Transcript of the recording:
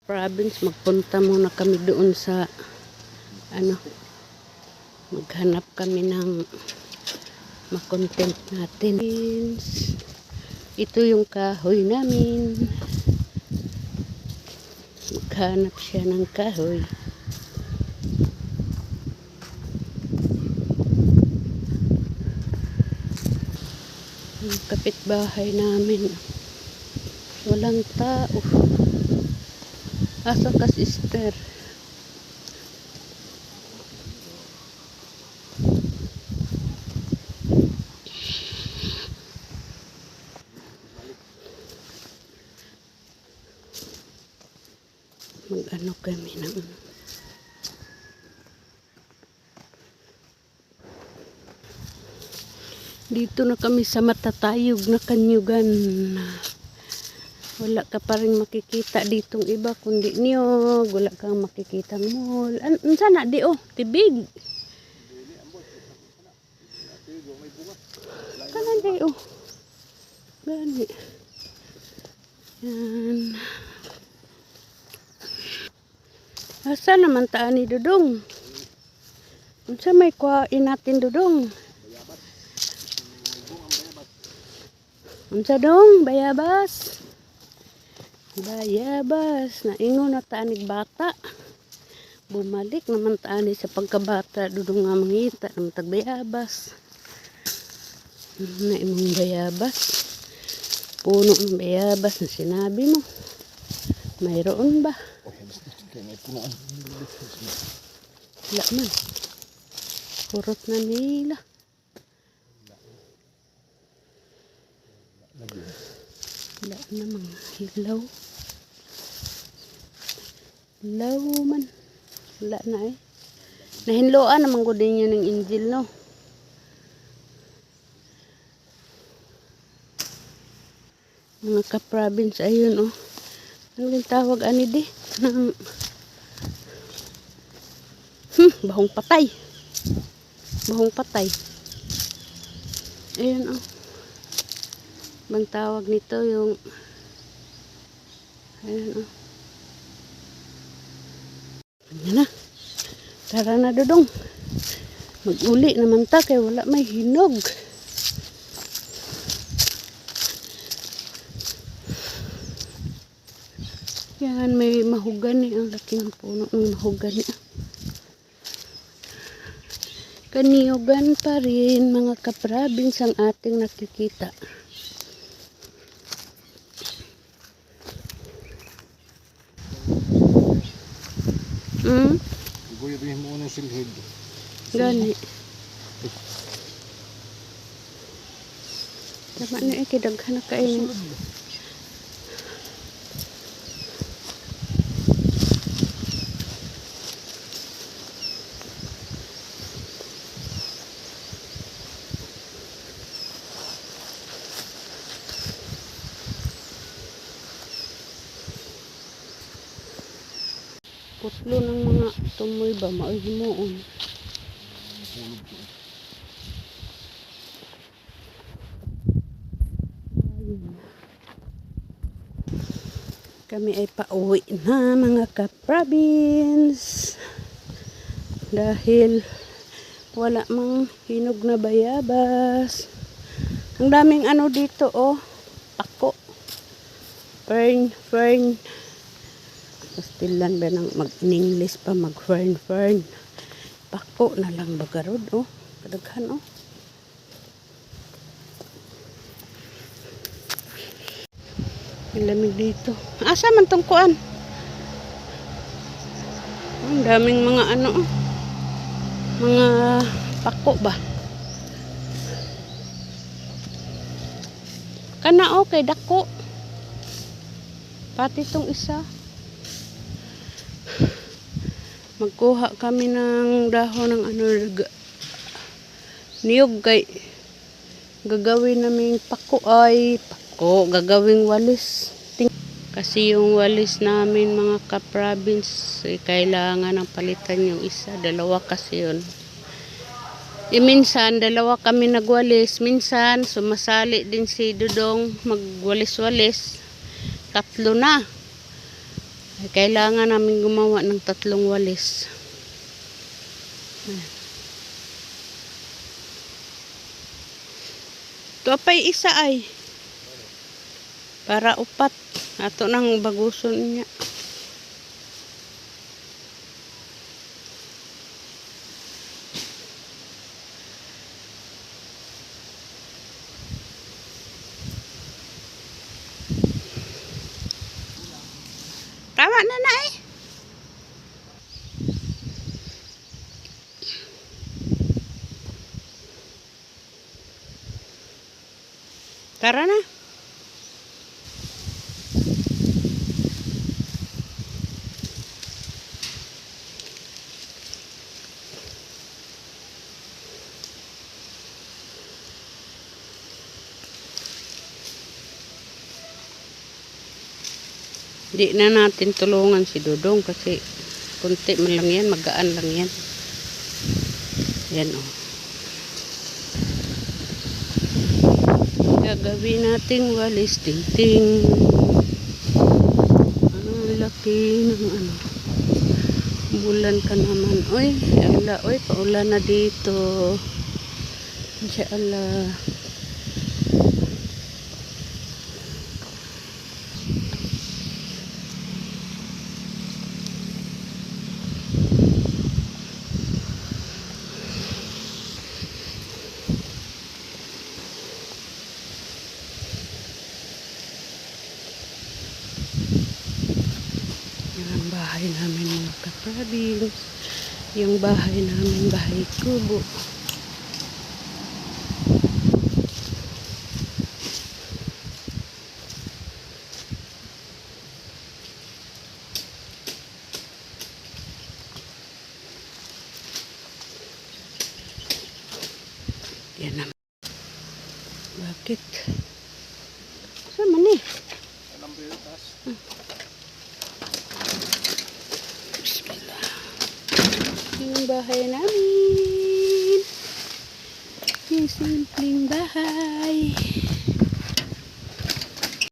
province, magpunta muna kami doon sa maghanap kami ng makontent natin. Ito yung kahoy namin. Maghanap siya ng kahoy. Yung kapitbahay namin, walang tao. Asa ka, sister? Mag-ano kami ng dito na kami sa matatayog na kanyugan. Wala ka pa rin makikita ditong iba kundi niyog. Wala kang makikita mall. Sana di tibig. Kanan di gani. Yan. Asa naman taan ni Dudong? Unsa may kuhain natin, Dudong? Unsa dong? Bayabas. Bayabas. Naingon na taanig bata. Bumalik naman taani sa pagkabata. Dudong nga mangita naman tagbayabas. Naimong bayabas. Puno ng bayabas na sinabi mo. Mayroon ba? Wala man. Purot na nila. Wala na mga hilaw. Hilaw man. Wala na Nahinloan naman ko din yun ng injil, no? Mga ka-province, ayun, Ano yung tawag, di? Ng bahong patay. Bahong patay. Ayun, bang tawag nito yung ayun, Yan na. Tara na, Dudong. Mag-uli naman ta kay wala may hinog. Yan, may mahogani. Ang laki ng puno ng mahogani. Kaniyugan pa rin, mga ka-province, ang ating nakikita. Guyo mo na silhid. Gani. Tama na kidaghan na kainin. Putlo ng mga tumoy ba maihimuon. Kami ay pauwi na, mga ka-province, dahil wala mang hinog na bayabas. Ang daming dito, pako, fern. Pastilan ba ng mag-English pa, mag-fern. Pako na lang bagarod, kadaghan, Ang lamig dito. Asa man tong kuan? Ang daming mga mga pako ba? Kana kay dako. Pati tong isa. Magkuha kami ng dahon ng niyog kay gagawin namin gagawing walis. Kasi yung walis namin, mga ka-province, kailangan ng palitan yung isa. Dalawa kasi yun. Minsan, dalawa kami nagwalis. Minsan, sumasali din si Dudong magwalis-walis. 3 na. Ay, kailangan namin gumawa ng 3 walis. Ito pa'y isa ay. Para upat. Ato nang baguson niya. Tama na na eh. Tara na. Di na natin tulungan si Dudong kasi kunti man lang yan, magaan lang yan. Yan o. Gagawin nating walis ting-ting. Ang laki ng ano. Bulan ka naman. Oy, ala, oy, paulan na dito. Inshallah. Yan ang bahay namin mga kaprabins. Yung bahay namin, bahay kubo. Yan naman. Bakit? Sama ni? Bismillah. Yung bahay namin. Yung simpleng bahay.